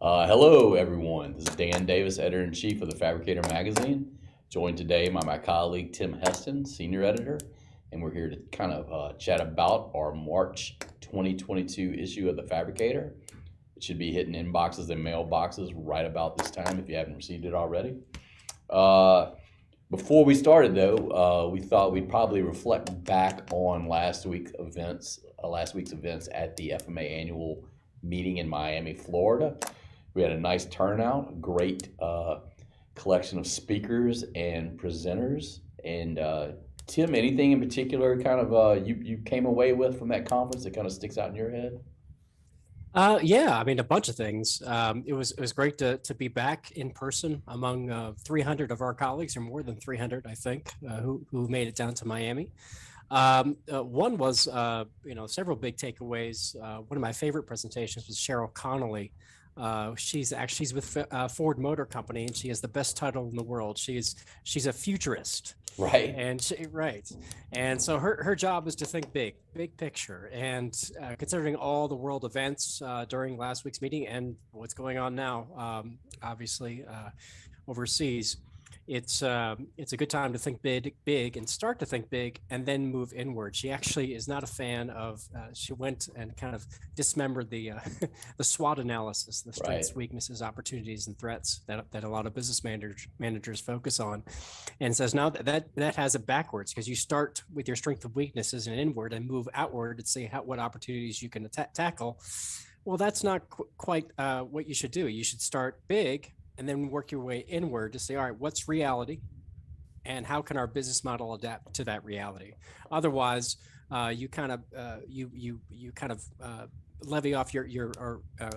Hello, everyone. This is Dan Davis, editor-in-chief of the Fabricator magazine, joined today by my colleague Tim Heston, senior editor, and we're here to kind of chat about our March 2022 issue of the Fabricator. It should be hitting inboxes and mailboxes right about this time if you haven't received it already. Before we started, though, we thought we'd probably reflect back on last week's events at the FMA Annual Meeting in Miami, Florida. We had a nice turnout, a great collection of speakers and presenters. And Tim, anything in particular kind of you came away with from that conference that kind of sticks out in your head? Yeah, I mean, a bunch of things. It was great to be back in person among 300 of our colleagues, or more than 300, I think, who made it down to Miami. One was, several big takeaways. One of my favorite presentations was Cheryl Connolly. She's with Ford Motor Company, and she has the best title in the world. She's a futurist. Right. And so her job is to think big picture. And considering all the world events during last week's meeting and what's going on now, obviously overseas, it's a good time to think big and start to think big and then move inward. She actually is not a fan of, she went and kind of dismembered the the SWOT analysis, the strengths, Right. weaknesses, opportunities, and threats that a lot of business managers focus on, and says now that has it backwards, because you start with your strengths and weaknesses and inward and move outward to see what opportunities you can tackle. Well, that's not quite what you should do. You should start big and then work your way inward to say, all right, what's reality and how can our business model adapt to that reality? Otherwise, you kind of levy off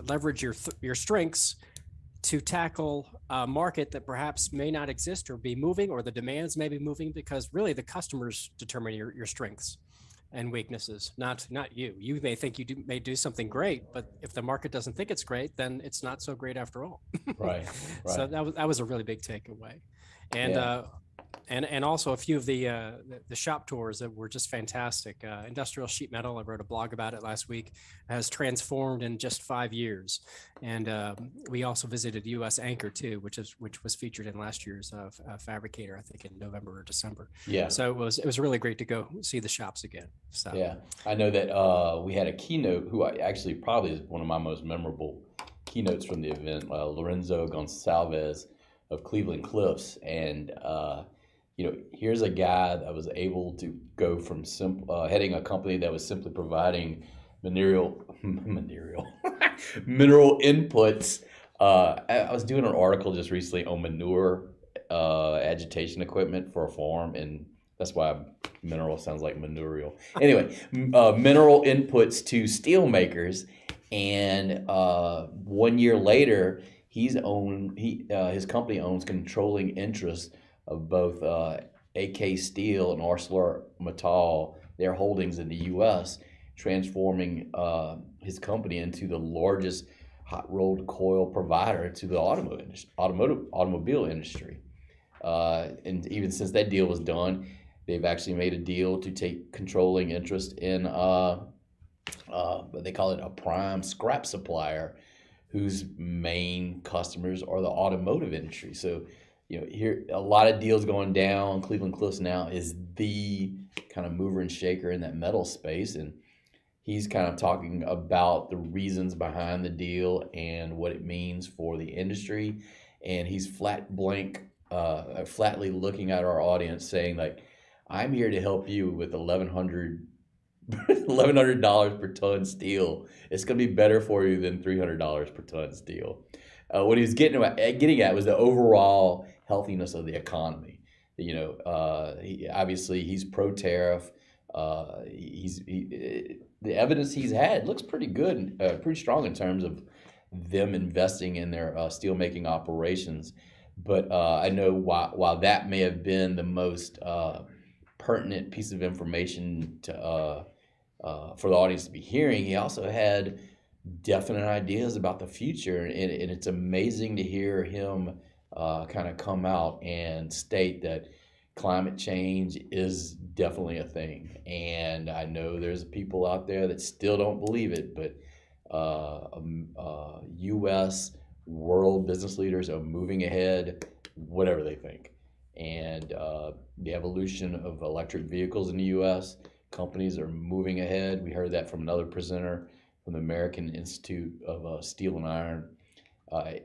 leverage your strengths to tackle a market that perhaps may not exist or be moving, or the demands may be moving, because really the customers determine your strengths and weaknesses, not you. You may think may do something great, but if the market doesn't think it's great, then it's not so great after all. Right. So that was a really big takeaway. And Yeah. and also a few of the shop tours that were just fantastic. Industrial sheet metal, I wrote a blog about it last week, has transformed in just 5 years. And we also visited US Anchor too, which was featured in last year's Fabricator, I think in November or December. Yeah. So it was really great to go see the shops again. So Yeah, I know that we had a keynote who actually probably is one of my most memorable keynotes from the event, Lorenzo Gonsalves of Cleveland Cliffs. And, here's a guy that was able to go from heading a company that was simply providing mineral inputs. I was doing an article just recently on manure agitation equipment for a farm, and that's why mineral sounds like manurial. Anyway, mineral inputs to steel makers, and 1 year later, his company owns controlling interest of both AK Steel and ArcelorMittal, their holdings in the U.S., transforming his company into the largest hot rolled coil provider to the automobile industry. And even since that deal was done, they've actually made a deal to take controlling interest in what they call it, a prime scrap supplier, whose main customers are the automotive industry. So, here a lot of deals going down. Cleveland Cliffs now is the kind of mover and shaker in that metal space, and he's kind of talking about the reasons behind the deal and what it means for the industry. And he's flatly looking at our audience, saying, like, I'm here to help you with $1,100 per ton steel. It's going to be better for you than $300 per ton steel. What he was getting at was the overall healthiness of the economy. Obviously he's pro-tariff. The evidence he's had looks pretty good, pretty strong in terms of them investing in their steelmaking operations. But I know while that may have been the most pertinent piece of information for the audience to be hearing, he also had definite ideas about the future, and it's amazing to hear him kind of come out and state that climate change is definitely a thing. And I know there's people out there that still don't believe it, but U.S. world business leaders are moving ahead, whatever they think. And the evolution of electric vehicles in the U.S., companies are moving ahead. We heard that from another presenter from the American Institute of Steel and Iron.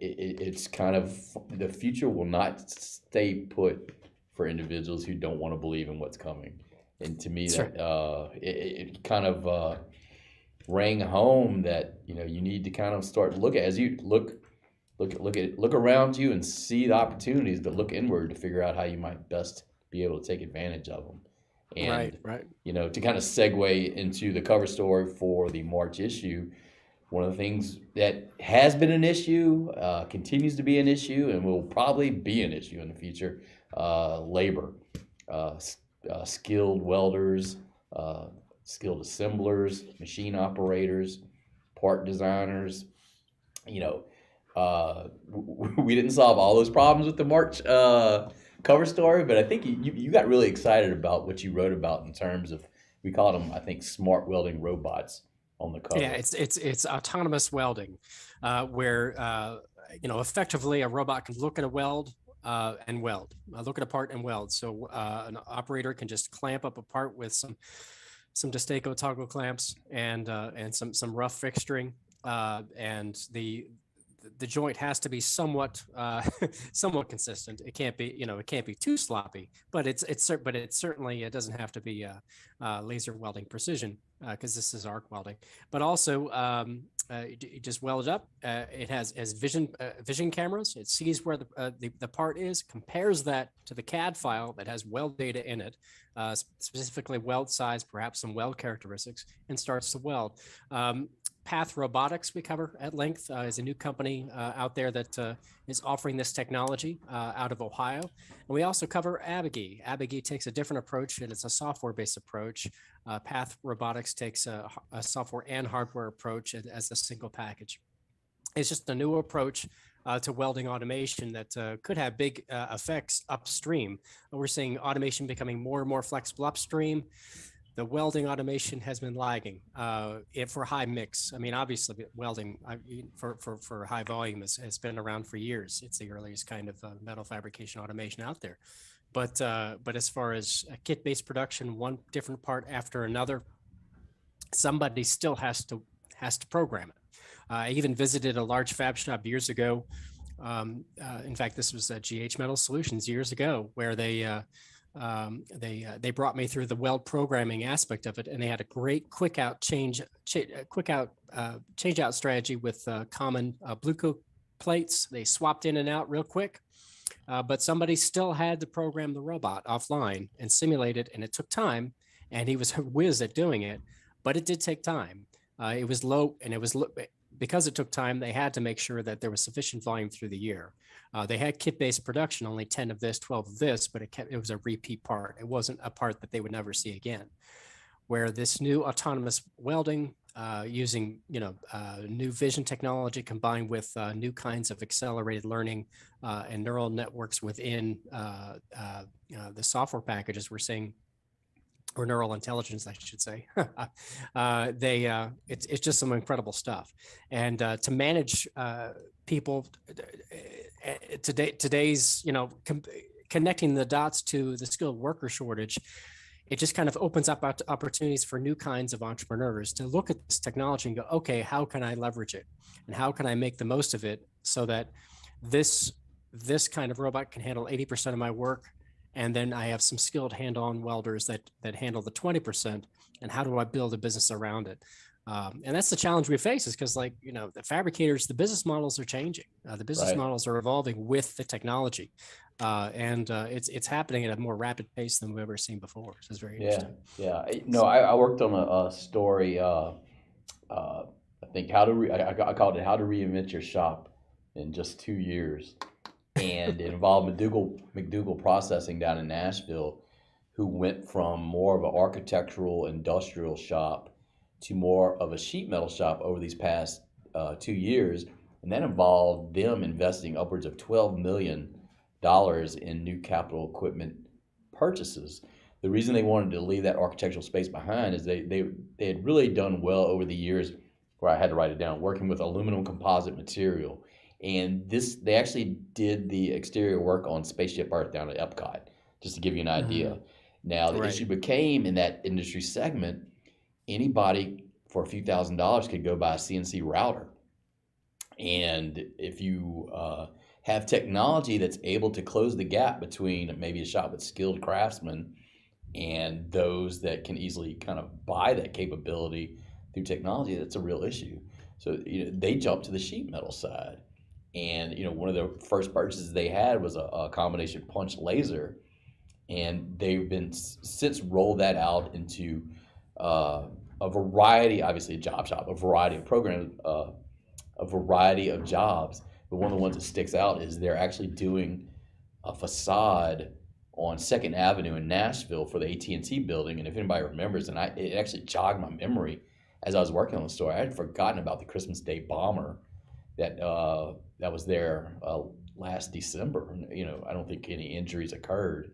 It's kind of, the future will not stay put for individuals who don't want to believe in what's coming. And to me, That's that right. it kind of rang home that you need to kind of start look at, as you look around you and see the opportunities, but look inward to figure out how you might best be able to take advantage of them. Right, And right. to kind of segue into the cover story for the March issue, one of the things that has been an issue, continues to be an issue, and will probably be an issue in the future: labor, uh, skilled welders, uh, skilled assemblers, machine operators, part designers. You know, we didn't solve all those problems with the March cover story, but I think you got really excited about what you wrote about in terms of, we called them, I think, smart welding robots on the Yeah, cover. it's autonomous welding, where effectively a robot can look at a weld and weld, look at a part and weld. So an operator can just clamp up a part with some Destaco toggle clamps and some rough fixturing, and the joint has to be somewhat somewhat consistent. It can't be, it can't be too sloppy, but it certainly, it doesn't have to be laser welding precision, because this is arc welding. But also, you just weld it up. It has vision cameras. It sees where the part is, compares that to the CAD file that has weld data in it, specifically weld size, perhaps some weld characteristics, and starts to weld. Path Robotics, we cover at length, is a new company out there that is offering this technology out of Ohio. And we also cover Abigee. Abigee takes a different approach, and it's a software-based approach. Path Robotics takes a software and hardware approach as a single package. It's just a new approach to welding automation that could have big effects upstream. We're seeing automation becoming more and more flexible upstream. The welding automation has been lagging for high mix. I mean, obviously, welding for high volume has been around for years. It's the earliest kind of metal fabrication automation out there. But as far as kit-based production, one different part after another, somebody still has to program it. I even visited a large fab shop years ago. In fact, this was GH Metal Solutions years ago, where they brought me through the weld programming aspect of it, and they had a great quick out change out strategy with common blue coat plates. They swapped in and out real quick, but somebody still had to program the robot offline and simulate it, and it took time. And he was a whiz at doing it, but it did take time. It was low, and because it took time, they had to make sure that there was sufficient volume through the year. They had kit-based production, only 10 of this, 12 of this, but it was a repeat part. It wasn't a part that they would never see again. Where this new autonomous welding, using new vision technology combined with new kinds of accelerated learning and neural networks within the software packages we're seeing, or neural intelligence, I should say. It's just some incredible stuff. And to manage people today's, connecting the dots to the skilled worker shortage, it just kind of opens up opportunities for new kinds of entrepreneurs to look at this technology and go, okay, how can I leverage it? And how can I make the most of it so that this kind of robot can handle 80% of my work, and then I have some skilled hand-on welders that handle the 20%, and how do I build a business around it? And that's the challenge we face, is because, the fabricators, the business models are changing. The business models are evolving with the technology. And it's happening at a more rapid pace than we've ever seen before. So it's very interesting. Yeah. No, I worked on a story, I think I called it "How to Reinvent Your Shop in Just 2 Years." And it involved McDougall Processing down in Nashville, who went from more of an architectural industrial shop to more of a sheet metal shop over these past 2 years. And that involved them investing upwards of $12 million in new capital equipment purchases. The reason they wanted to leave that architectural space behind is they had really done well over the years, where I had to write it down, working with aluminum composite material. And they actually did the exterior work on Spaceship Earth down at Epcot, just to give you an idea. Now, the issue became in that industry segment, anybody for a few $1,000s could go buy a CNC router. And if you have technology that's able to close the gap between maybe a shop with skilled craftsmen and those that can easily kind of buy that capability through technology, that's a real issue. So they jumped to the sheet metal side. And one of the first purchases they had was a combination punch laser. And they've been since rolled that out into a variety, obviously a job shop, a variety of programs, a variety of jobs. But one of the ones that sticks out is they're actually doing a facade on 2nd Avenue in Nashville for the AT&T building. And if anybody remembers, and it actually jogged my memory as I was working on the story, I had forgotten about the Christmas Day bomber that was there last December. I don't think any injuries occurred,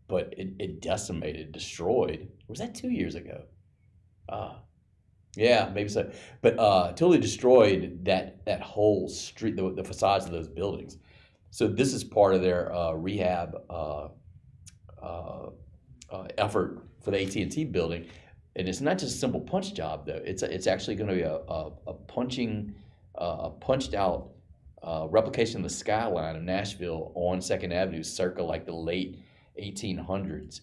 but it decimated, destroyed. Was that 2 years ago? Yeah, maybe so. But totally destroyed that whole street, the facades of those buildings. So this is part of their rehab effort for the AT&T building. And it's not just a simple punch job, though. It's actually going to be a punched out replication of the skyline of Nashville on 2nd Avenue circa like the late 1800s.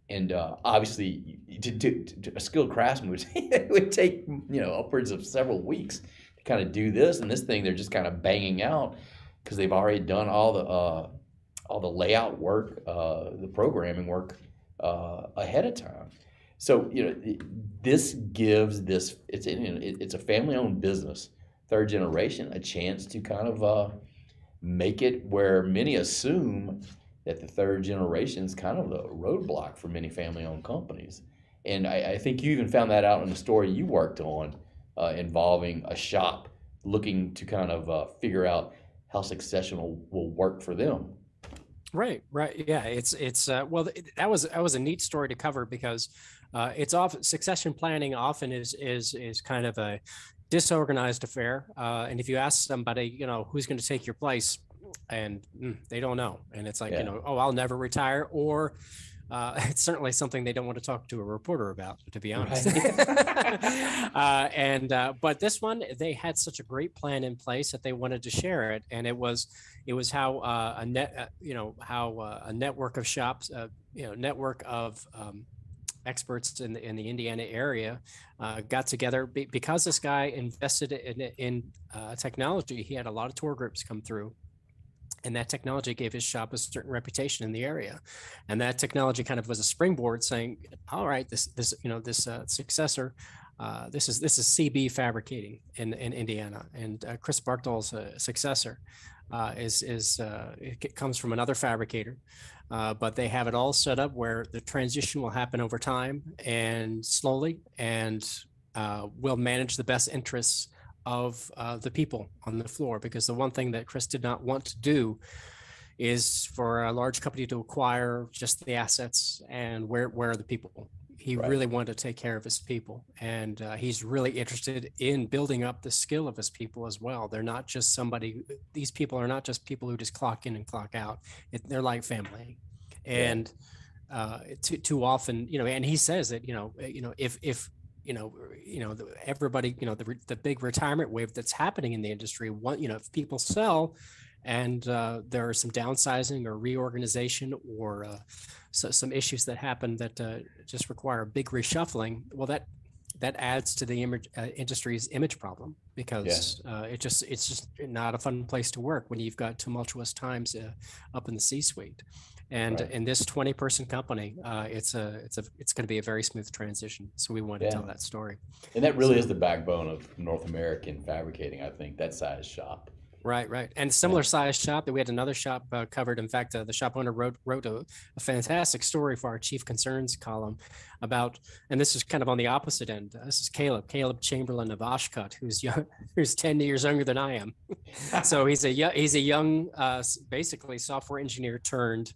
And obviously, to a skilled craftsman would take upwards of several weeks to kind of do this. And this thing they're just kind of banging out because they've already done all the layout work, the programming work ahead of time. So this gives this it's a family-owned business, 3rd generation, a chance to kind of make it where many assume that the 3rd generation is kind of the roadblock for many family-owned companies. And I think you even found that out in the story you worked on involving a shop looking to kind of figure out how succession will work for them. Right. Yeah, well, that was a neat story to cover because it's often succession planning often is kind of a disorganized affair. And if you ask somebody, who's going to take your place, and they don't know, and it's like, I'll never retire, or it's certainly something they don't want to talk to a reporter about, to be honest. Right. But this one, they had such a great plan in place that they wanted to share it, and it was how a network of shops, network of experts in the Indiana area got together because this guy invested in technology. He had a lot of tour groups come through. And that technology gave his shop a certain reputation in the area, and that technology kind of was a springboard, saying, "All right, this successor, this is CB Fabricating in Indiana, and Chris Bartol's successor it comes from another fabricator, but they have it all set up where the transition will happen over time and slowly, and will manage the best interests of the people on the floor, because the one thing that Chris did not want to do is for a large company to acquire just the assets and where are the people. He really wanted to take care of his people, and he's really interested in building up the skill of his people as well. They're not just these people are not just people who just clock in and clock out. They're like family. And too often, and he says that, if everybody, the big retirement wave that's happening in the industry, if people sell and there are some downsizing or reorganization or some issues that happen that just require a big reshuffling, well, that adds to the industry's image problem, because it's just not a fun place to work when you've got tumultuous times up in the C-suite. And in this 20-person company, it's going to be a very smooth transition. So we wanted to tell that story. And that really is the backbone of North American fabricating, I think, that size shop. Right. And similar size shop that we had another shop covered. In fact, the shop owner wrote a fantastic story for our Chief Concerns column about, and this is kind of on the opposite end. This is Caleb Chamberlain of Oshkosh, who's 10 years younger than I am. So he's a young, basically software engineer turned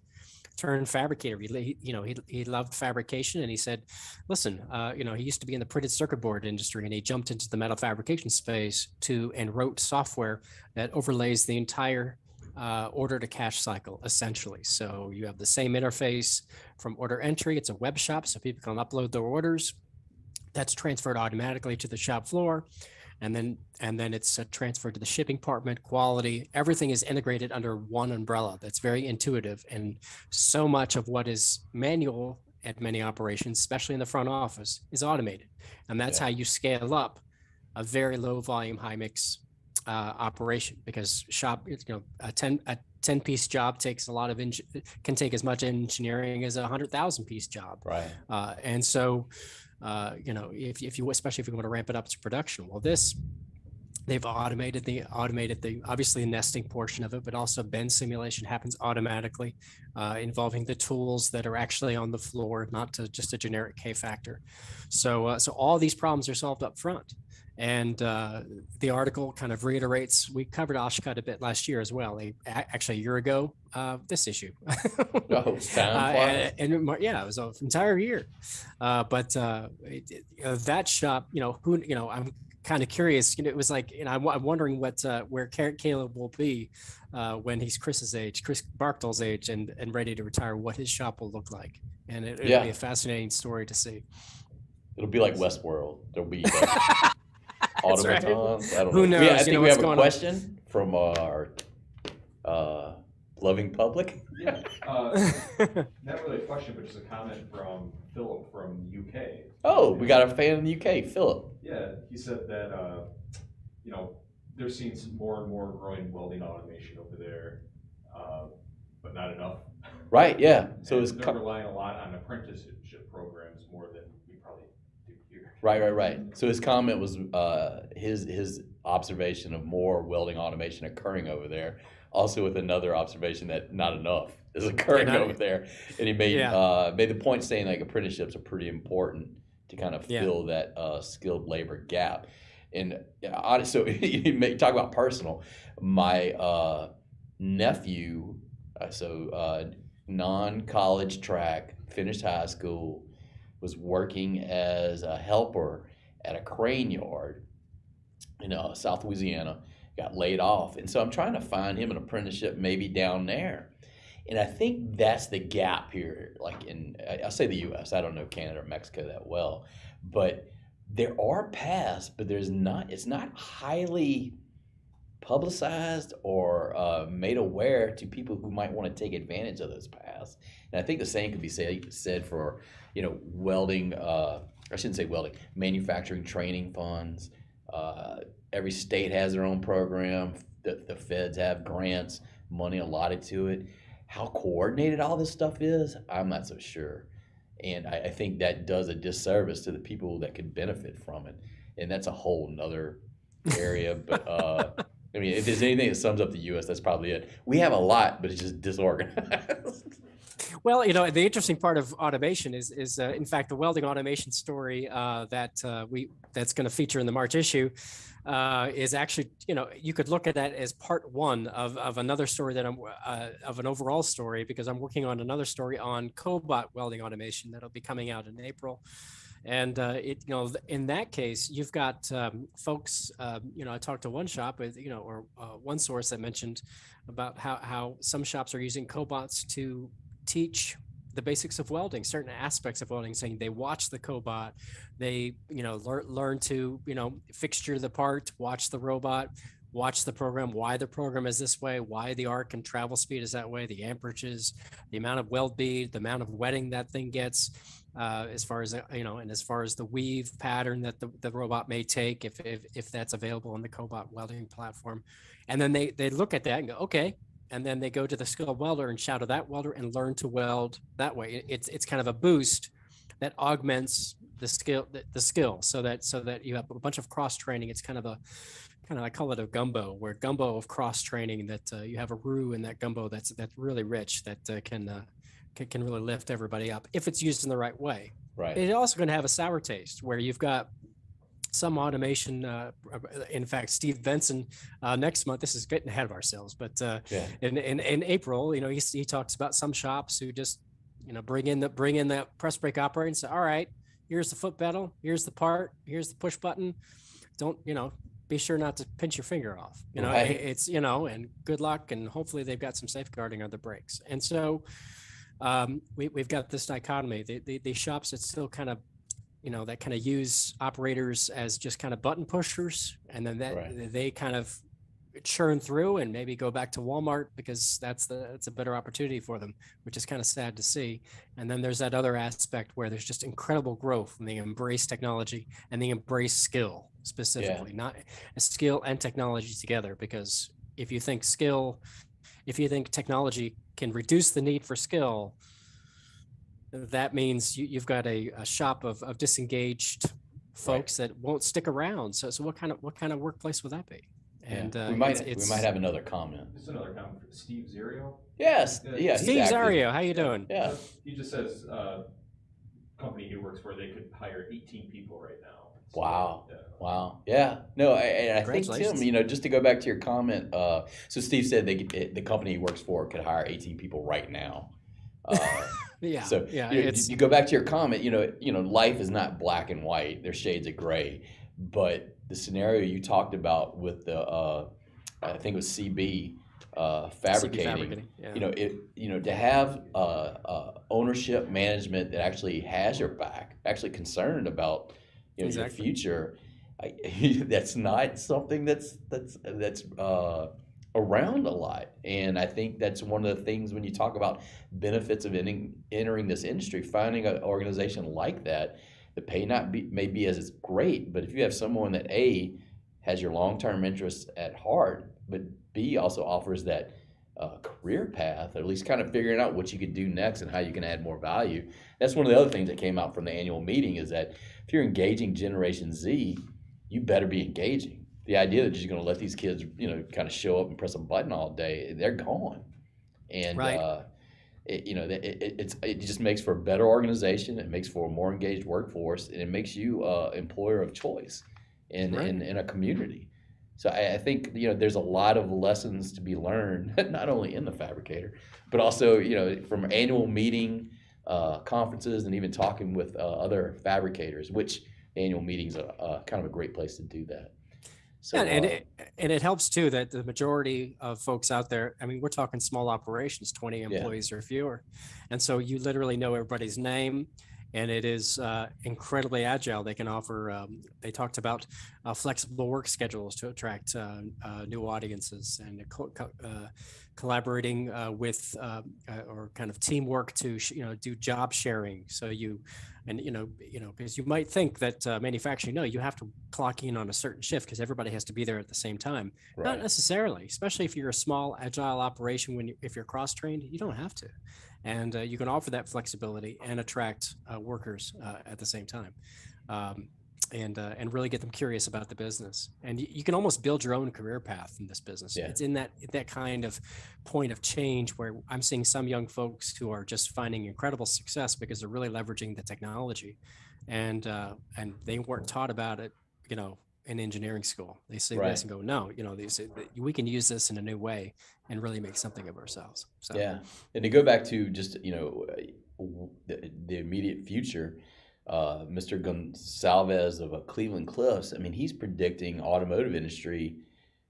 turned fabricator. He loved fabrication, and he said, listen, he used to be in the printed circuit board industry, and he jumped into the metal fabrication space and wrote software that overlays the entire order to cash cycle, essentially. So you have the same interface from order entry. It's a web shop, so people can upload their orders. That's transferred automatically to the shop floor. And then it's transferred to the shipping department, quality. Everything is integrated under one umbrella. That's very intuitive. And so much of what is manual at many operations, especially in the front office, is automated. And that's how you scale up a very low volume, high mix operation, because a 10 piece job takes a lot of can take as much engineering as a 100,000 piece job. Right. And so, if you, especially if you want to ramp it up to production, well, they've automated the obviously the nesting portion of it, but also bend simulation happens automatically, involving the tools that are actually on the floor, not just a generic K factor. So all these problems are solved up front. And the article kind of reiterates, we covered Oshkosh a bit last year as well, actually a year ago, this issue. Oh, time and it was an entire year. But that shop, I'm kind of curious, it was like, I'm wondering where Caleb will be when he's Chris Bartol's age and ready to retire, what his shop will look like. And it'll be a fascinating story to see. It'll be like Westworld. There'll be automatons. Right. I don't know. Who knows? I think we have a question from our loving public. Yeah, not really a question, but just a comment from Philip from the UK. Oh, we got a fan in the UK, Philip. Yeah, he said that they're seeing some more and more growing welding automation over there, but not enough. Right. Yeah. So they're relying a lot on apprenticeship programs more than we probably do here. Right. So his comment was his observation of more welding automation occurring over there. Also with another observation that not enough is occurring over there. And he made the point saying like apprenticeships are pretty important to kind of fill that skilled labor gap. And so you talk about personal. My nephew, non-college track, finished high school, was working as a helper at a crane yard in South Louisiana, got laid off. And so I'm trying to find him an apprenticeship maybe down there. And I think that's the gap here, like I'll say the US, I don't know Canada or Mexico that well, but there are paths, but it's not highly publicized or made aware to people who might want to take advantage of those paths. And I think the same could be said for, welding, I shouldn't say welding, manufacturing training funds. Every state has their own program. The feds have grants, money allotted to it. How coordinated all this stuff is, I'm not so sure. And I think that does a disservice to the people that could benefit from it. And that's a whole nother area. But if there's anything that sums up the U.S., that's probably it. We have a lot, but it's just disorganized. Well, the interesting part of automation is in fact the welding automation story that's going to feature in the March issue is actually, you could look at that as part one of another story that of an overall story, because I'm working on another story on cobot welding automation that'll be coming out in April. And in that case, you've got folks. I talked to one shop, or one source that mentioned about how some shops are using cobots to teach the basics of welding, certain aspects of welding, saying they watch the cobot, they learn to fixture the part, watch the robot, watch the program, why the program is this way, why the arc and travel speed is that way, the amperages, the amount of weld bead, the amount of wetting that thing gets, as far as and as far as the weave pattern that the robot may take, if that's available on the cobot welding platform. And then they look at that and go, okay. And then they go to the skilled welder and shadow that welder and learn to weld that way. It's kind of a boost that augments the skill, so that you have a bunch of cross training. It's I call it a gumbo of cross training, that you have a roux in that gumbo that's really rich, that can really lift everybody up if it's used in the right way. Right. It's also going to have a sour taste, where you've got some automation. In fact, Steve Benson next month. This is getting ahead of ourselves, but in April, he talks about some shops who just bring in that press brake operator and say, all right, here's the foot pedal, here's the part, here's the push button. Don't be sure not to pinch your finger off. Right. It's and good luck, and hopefully they've got some safeguarding on the brakes. And so we've got this dichotomy. The shops that still kind of that kind of use operators as just kind of button pushers, and then they kind of churn through and maybe go back to Walmart because that's a better opportunity for them, which is kind of sad to see. And then there's that other aspect where there's just incredible growth, and they embrace technology and they embrace skill specifically, not skill and technology together. Because if you think technology can reduce the need for skill, that means you've got a shop of disengaged folks that won't stick around. So what kind of workplace would that be? And we might have another comment. Just another comment for Steve Zerio. Yes, yeah. Steve Zerio, how you doing? Yeah. He just says company he works for, they could hire 18 people right now. So, wow. Yeah. Wow. Yeah. No, I think, Tim, just to go back to your comment, so Steve said the company he works for could hire 18 people right now. Yeah. So you go back to your comment, life is not black and white. There's shades of gray. But the scenario you talked about with the, I think it was CB fabricating, to have ownership management that actually has your back, actually concerned about your future, that's not something that's around a lot. And I think that's one of the things when you talk about benefits of entering this industry, finding an organization like that, the pay may be as great, but if you have someone that A, has your long-term interests at heart, but B, also offers that career path, or at least kind of figuring out what you could do next and how you can add more value. That's one of the other things that came out from the annual meeting, is that if you're engaging Generation Z, you better be engaging. The idea that you're going to let these kids, kind of show up and press a button all day, they're gone. And it just makes for a better organization. It makes for a more engaged workforce, and it makes you employer of choice in a community. So I think there's a lot of lessons to be learned, not only in the Fabricator, but also from annual meeting, conferences, and even talking with other fabricators, which the annual meetings are kind of a great place to do that. So, and it helps too that the majority of folks out there, I mean, we're talking small operations, 20 employees or fewer. And so you literally know everybody's name, and it is incredibly agile. They can offer, they talked about flexible work schedules to attract new audiences, and collaborating with or kind of teamwork to do job sharing. So because you might think that manufacturing, you have to clock in on a certain shift because everybody has to be there at the same time. Right. Not necessarily, especially if you're a small agile operation. If you're cross-trained, you don't have to, and you can offer that flexibility and attract workers at the same time. And really get them curious about the business. And you can almost build your own career path in this business. Yeah. It's in that kind of point of change where I'm seeing some young folks who are just finding incredible success because they're really leveraging the technology, and they weren't taught about it, in engineering school. They see this and go, no, they say we can use this in a new way and really make something of ourselves. So. Yeah, and to go back to just the immediate future. Mr. Gonsalves of Cleveland Cliffs, I mean, he's predicting automotive industry,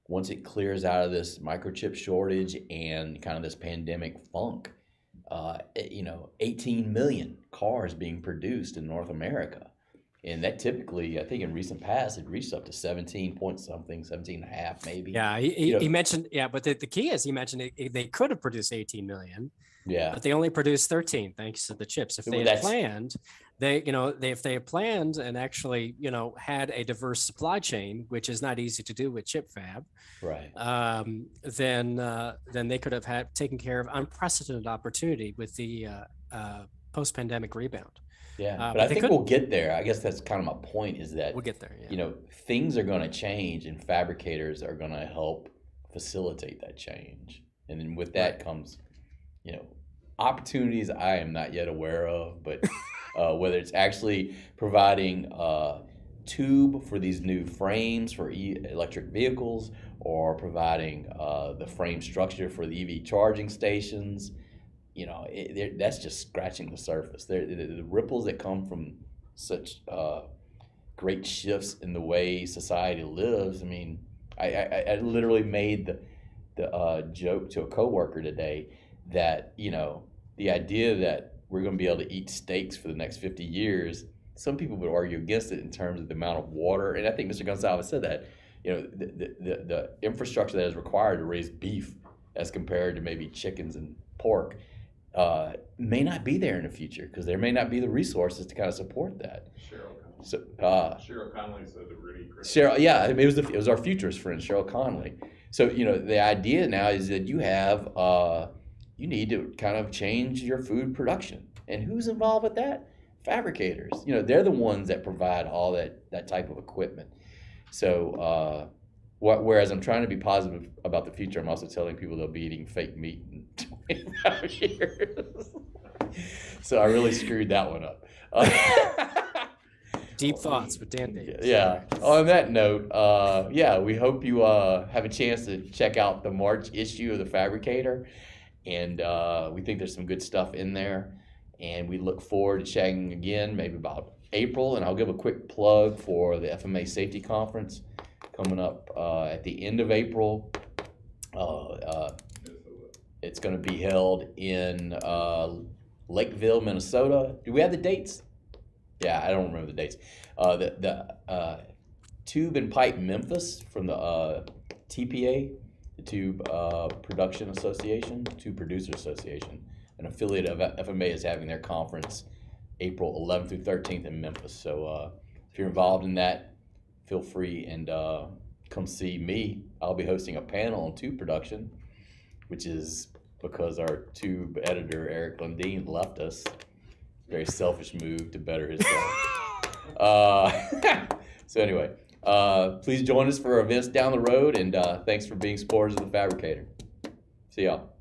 once it clears out of this microchip shortage and kind of this pandemic funk, 18 million cars being produced in North America. And that typically, I think in recent past, it reached up to 17 point something, 17 and a half maybe. Yeah, he mentioned, but the key is he mentioned they could have produced 18 million. Yeah, but they only produced 13 thanks to the chips. If they had planned, if they had planned and actually, had a diverse supply chain, which is not easy to do with chip fab, right? Then they could have taken care of unprecedented opportunity with the post-pandemic rebound. Yeah, but I think we'll get there. I guess that's kind of my point, is that we'll get there. Yeah. Things are going to change, and fabricators are going to help facilitate that change. And then with that comes, opportunities I am not yet aware of, but whether it's actually providing tube for these new frames for electric vehicles, or providing the frame structure for the EV charging stations. You know, that's just scratching the surface. The ripples that come from such great shifts in the way society lives. I mean, I literally made the joke to a coworker today that, you know, the idea that we're going to be able to eat steaks for the next 50 years, some people would argue against it in terms of the amount of water. And I think Mr. Gonzalez said that, you know, the infrastructure that is required to raise beef as compared to maybe chickens and pork may not be there in the future, because there may not be the resources to kind of support that. Cheryl Connolly said it really great. Cheryl, yeah, it was our futurist friend, Cheryl Connolly. So, you know, the idea now is that you have, you need to kind of change your food production. And who's involved with that? Fabricators. You know, they're the ones that provide all that type of equipment. So, whereas I'm trying to be positive about the future, I'm also telling people they'll be eating fake meat in 25 years. So I really screwed that one up. Deep thoughts with Dan Davis. Yeah. On that note, yeah, we hope you have a chance to check out the March issue of the Fabricator, and we think there's some good stuff in there, and we look forward to chatting again, maybe about April. And I'll give a quick plug for the FMA Safety Conference coming up at the end of April. It's going to be held in Lakeville, Minnesota. Do we have the dates? Yeah, I don't remember the dates. The Tube and Pipe Memphis from the TPA, the Tube Production Association, Tube Producer Association, an affiliate of FMA, is having their conference April 11th through 13th in Memphis. So if you're involved in that, feel free and come see me. I'll be hosting a panel on tube production, which is because our tube editor, Eric Lundeen, left us. Very selfish move to better himself. So anyway, please join us for events down the road, and thanks for being supporters of the Fabricator. See y'all.